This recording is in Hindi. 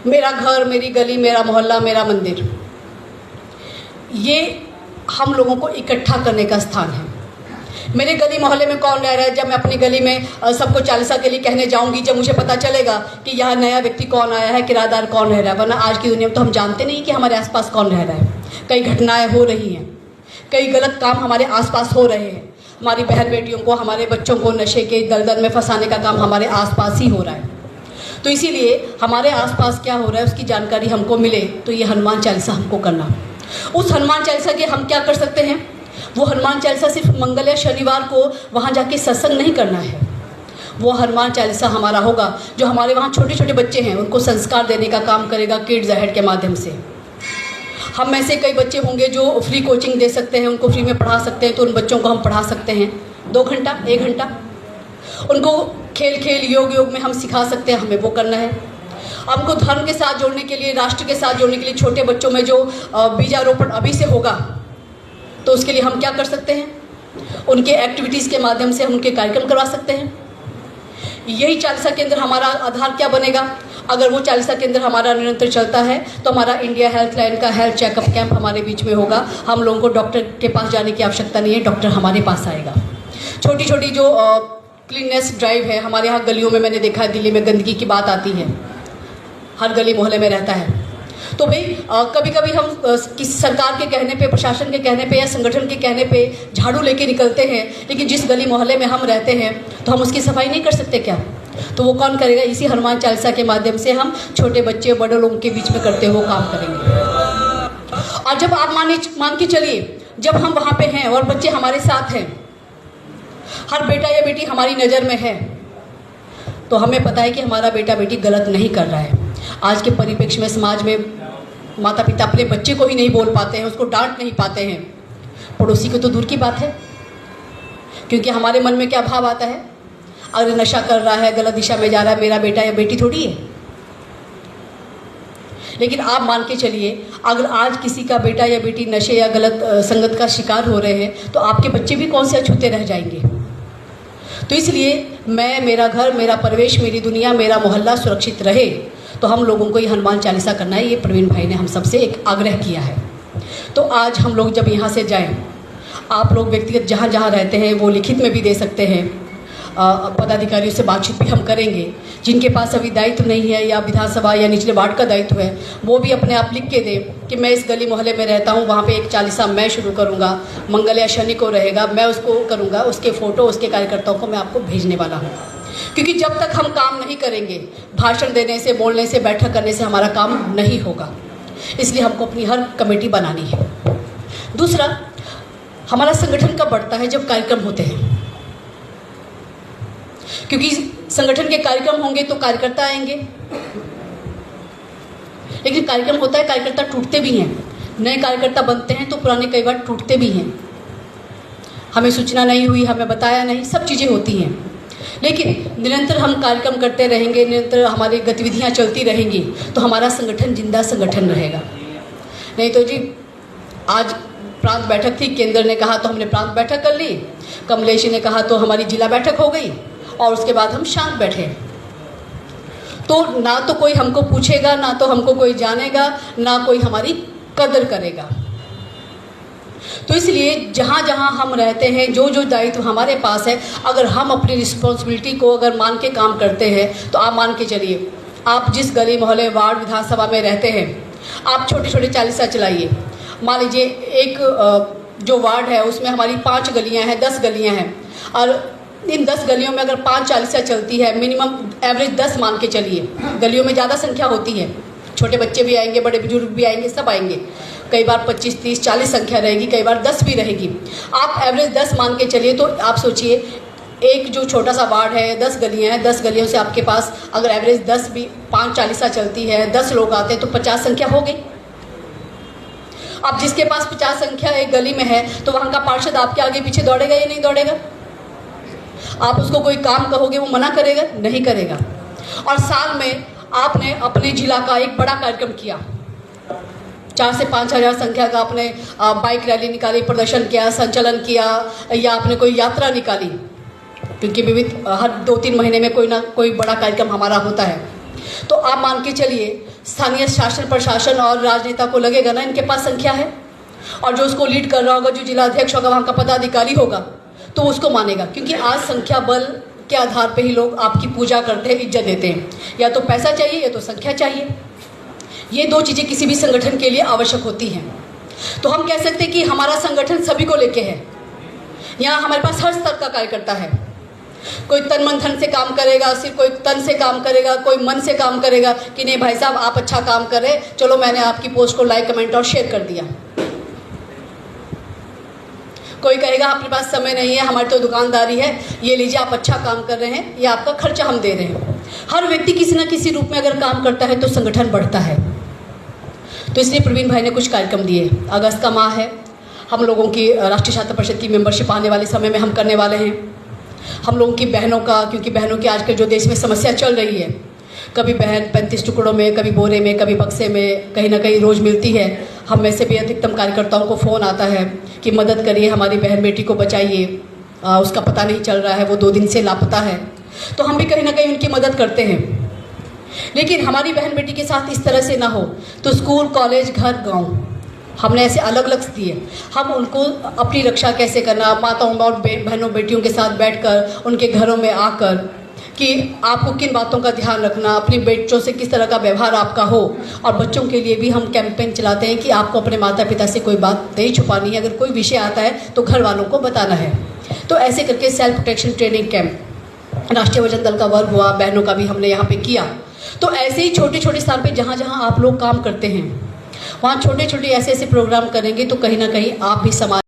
मेरा घर, मेरी गली, मेरा मोहल्ला, मेरा मंदिर, ये हम लोगों को इकट्ठा करने का स्थान है। मेरे गली मोहल्ले में कौन रह रहा है, जब मैं अपनी गली में सबको चालीसा के लिए कहने जाऊंगी, जब मुझे पता चलेगा कि यहाँ नया व्यक्ति कौन आया है, किराएदार कौन रह रहा है। वरना आज की दुनिया में तो हम जानते नहीं कि हमारे आसपास कौन रह रहा है। कई घटनाएं हो रही हैं, कई गलत काम हमारे आसपास हो रहे हैं। हमारी बहन बेटियों को, हमारे बच्चों को नशे के दलदल में फंसाने का काम हमारे आसपास ही हो रहा है। तो इसीलिए हमारे आसपास क्या हो रहा है उसकी जानकारी हमको मिले, तो ये हनुमान चालीसा हमको करना। उस हनुमान चालीसा के हम क्या कर सकते हैं, वो हनुमान चालीसा सिर्फ मंगल या शनिवार को वहाँ जाके सत्संग नहीं करना है। वो हनुमान चालीसा हमारा होगा जो हमारे वहाँ छोटे छोटे बच्चे हैं उनको संस्कार देने का काम करेगा किड्स अहेड के माध्यम से। हम में से कई बच्चे होंगे जो फ्री कोचिंग दे सकते हैं, उनको फ्री में पढ़ा सकते हैं, तो उन बच्चों को हम पढ़ा सकते हैं 2 घंटा 1 घंटा। उनको खेल खेल योग योग में हम सिखा सकते हैं, हमें वो करना है। हमको धर्म के साथ जोड़ने के लिए, राष्ट्र के साथ जोड़ने के लिए, छोटे बच्चों में जो बीजारोपण अभी से होगा, तो उसके लिए हम क्या कर सकते हैं, उनके एक्टिविटीज़ के माध्यम से हम उनके कार्यक्रम करवा सकते हैं। यही चालीसा केंद्र हमारा आधार क्या बनेगा। अगर वो चालीसा केंद्र हमारा निरंतर चलता है तो हमारा इंडिया हेल्थ लाइन का हेल्थ चेकअप कैंप हमारे बीच में होगा। हम लोगों को डॉक्टर के पास जाने की आवश्यकता नहीं है, डॉक्टर हमारे पास आएगा। छोटी छोटी जो क्लीननेस ड्राइव है हमारे यहाँ गलियों में, मैंने देखा है दिल्ली में गंदगी की बात आती है, हर गली मोहल्ले में रहता है। तो भाई कभी कभी हम किसी सरकार के कहने पे, प्रशासन के कहने पे या संगठन के कहने पे झाड़ू लेके निकलते हैं, लेकिन जिस गली मोहल्ले में हम रहते हैं तो हम उसकी सफाई नहीं कर सकते क्या। तो वो कौन करेगा, इसी हनुमान चालीसा के माध्यम से हम छोटे बच्चे बड़े लोगों के बीच में करते हुए काम करेंगे। और जब आप मान के चलिए, जब हम वहाँ पे हैं और बच्चे हमारे साथ हैं, हर बेटा या बेटी हमारी नज़र में है, तो हमें पता है कि हमारा बेटा बेटी गलत नहीं कर रहा है। आज के परिप्रेक्ष्य में समाज में माता पिता अपने बच्चे को ही नहीं बोल पाते हैं, उसको डांट नहीं पाते हैं, पड़ोसी को तो दूर की बात है। क्योंकि हमारे मन में क्या भाव आता है, अगर नशा कर रहा है, गलत दिशा में जा रहा है, मेरा बेटा या बेटी थोड़ी है। लेकिन आप मान के चलिए, अगर आज किसी का बेटा या बेटी नशे या गलत संगत का शिकार हो रहे हैं, तो आपके बच्चे भी कौन से अछूते रह जाएंगे। तो इसलिए मैं, मेरा घर, मेरा परिवेश, मेरी दुनिया, मेरा मोहल्ला सुरक्षित रहे, तो हम लोगों को ये हनुमान चालीसा करना है। ये प्रवीण भाई ने हम सबसे एक आग्रह किया है। तो आज हम लोग जब यहाँ से जाएं, आप लोग व्यक्तिगत जहाँ जहाँ रहते हैं वो लिखित में भी दे सकते हैं, पदाधिकारियों से बातचीत भी हम करेंगे। जिनके पास अभी दायित्व नहीं है या विधानसभा या निचले वार्ड का दायित्व है, वो भी अपने आप लिख के दें कि मैं इस गली मोहल्ले में रहता हूँ, वहाँ पे एक चालीसा मैं शुरू करूँगा, मंगल या शनि को रहेगा, मैं उसको करूँगा, उसके फ़ोटो, उसके कार्यकर्ताओं को मैं आपको भेजने वाला हूँ। क्योंकि जब तक हम काम नहीं करेंगे, भाषण देने से, बोलने से, बैठक करने से हमारा काम नहीं होगा। इसलिए हमको अपनी हर कमेटी बनानी है। दूसरा, हमारा संगठन कब बढ़ता है, जब कार्यक्रम होते हैं। क्योंकि संगठन के कार्यक्रम होंगे तो कार्यकर्ता आएंगे, लेकिन कार्यक्रम होता है, कार्यकर्ता टूटते भी हैं, नए कार्यकर्ता बनते हैं तो पुराने कई बार टूटते भी हैं। हमें सूचना नहीं हुई, हमें बताया नहीं, सब चीज़ें होती हैं। लेकिन निरंतर हम कार्यक्रम करते रहेंगे, निरंतर हमारी गतिविधियां चलती रहेंगी, तो हमारा संगठन जिंदा संगठन रहेगा। नहीं तो जी, आज प्रांत बैठक थी, केंद्र ने कहा तो हमने प्रांत बैठक कर ली, कमलेश जी ने कहा तो हमारी जिला बैठक हो गई, और उसके बाद हम शांत बैठे। तो ना तो कोई हमको पूछेगा, ना तो हमको कोई जानेगा, ना कोई हमारी कदर करेगा। तो इसलिए जहाँ जहाँ हम रहते हैं, जो जो दायित्व हमारे पास है, अगर हम अपनी रिस्पॉन्सिबिलिटी को अगर मान के काम करते हैं, तो आप मान के चलिए, आप जिस गली मोहल्ले वार्ड विधानसभा में रहते हैं, आप छोटे छोटे चालीसा चलाइए। मान लीजिए एक जो वार्ड है उसमें हमारी 5 गलियाँ हैं, 10 गलियाँ हैं, और इन 10 गलियों में अगर 5 चालीसा चलती है, मिनिमम एवरेज 10 मान के चलिए। गलियों में ज़्यादा संख्या होती है, छोटे बच्चे भी आएंगे, बड़े बुजुर्ग भी आएंगे, सब आएंगे। कई बार 25, 30, 40 संख्या रहेगी, कई बार 10 भी रहेगी। आप एवरेज 10 मान के चलिए, तो आप सोचिए एक जो छोटा सा वार्ड है, 10 गलियाँ हैं, 10 गलियों से आपके पास अगर एवरेज 10 भी 5 चालीसा चलती है, 10 लोग आते हैं, तो 50 संख्या हो गई। अब जिसके पास 50 संख्या एक गली में है, तो वहाँ का पार्षद आपके आगे पीछे दौड़ेगा या नहीं दौड़ेगा। आप उसको कोई काम कहोगे, वो मना करेगा? नहीं करेगा। और साल में आपने अपने जिला का एक बड़ा कार्यक्रम किया, 4 से 5 हज़ार संख्या का आपने बाइक रैली निकाली, प्रदर्शन किया, संचालन किया, या आपने कोई यात्रा निकाली, क्योंकि विविध हर 2-3 महीने में कोई ना कोई बड़ा कार्यक्रम हमारा होता है। तो आप मान के चलिए स्थानीय शासन प्रशासन और राजनेता को लगेगा ना इनके पास संख्या है, और जो उसको लीड कर रहा होगा, जो जिला अध्यक्ष होगा, वहाँ का पदाधिकारी होगा, तो उसको मानेगा। क्योंकि आज संख्या बल के आधार पे ही लोग आपकी पूजा करते हैं, इज्जत देते हैं। या तो पैसा चाहिए या तो संख्या चाहिए। ये दो चीज़ें किसी भी संगठन के लिए आवश्यक होती हैं। तो हम कह सकते हैं कि हमारा संगठन सभी को लेके है। यहाँ हमारे पास हर स्तर का कार्यकर्ता है। कोई तन मन धन से काम करेगा, सिर्फ कोई तन से काम करेगा, कोई मन से काम करेगा कि नहीं भाई साहब आप अच्छा काम कर रहे, चलो मैंने आपकी पोस्ट को लाइक कमेंट और शेयर कर दिया। कोई कहेगा आपके पास समय नहीं है, हमारी तो दुकानदारी है, ये लीजिए आप अच्छा काम कर रहे हैं, ये आपका खर्चा हम दे रहे हैं। हर व्यक्ति किसी न किसी रूप में अगर काम करता है तो संगठन बढ़ता है। तो इसलिए प्रवीण भाई ने कुछ कार्यक्रम दिए। अगस्त का माह है, हम लोगों की राष्ट्रीय छात्र परिषद की मेंबरशिप आने वाले समय में हम करने वाले हैं। हम लोगों की बहनों का, क्योंकि बहनों की आजकल जो देश में समस्या चल रही है, कभी बहन 35 टुकड़ों में, कभी बोरे में, कभी बक्से में, कहीं ना कहीं रोज़ मिलती है। हम में से भी अधिकतम कार्यकर्ताओं को फ़ोन आता है कि मदद करिए, हमारी बहन बेटी को बचाइए, उसका पता नहीं चल रहा है, वो 2 दिन से लापता है। तो हम भी कहीं ना कहीं उनकी मदद करते हैं। लेकिन हमारी बहन बेटी के साथ इस तरह से ना हो, तो स्कूल, कॉलेज, घर, गाँव, हमने ऐसे अलग अलग दिए। हम उनको अपनी रक्षा कैसे करना, माताओं और बहनों बेटियों के साथ बैठकर, उनके घरों में आकर, कि आपको किन बातों का ध्यान रखना, अपने बच्चों से किस तरह का व्यवहार आपका हो। और बच्चों के लिए भी हम कैंपेन चलाते हैं कि आपको अपने माता पिता से कोई बात नहीं छुपानी है, अगर कोई विषय आता है तो घर वालों को बताना है। तो ऐसे करके सेल्फ प्रोटेक्शन ट्रेनिंग कैंप राष्ट्रीय वजन दल का वर्ग हुआ, बहनों का भी हमने यहाँ पे किया। तो ऐसे ही छोटे छोटे स्थान पे जहाँ जहाँ आप लोग काम करते हैं, वहाँ छोटे छोटे ऐसे ऐसे प्रोग्राम करेंगे तो कहीं ना कहीं आप भी समाज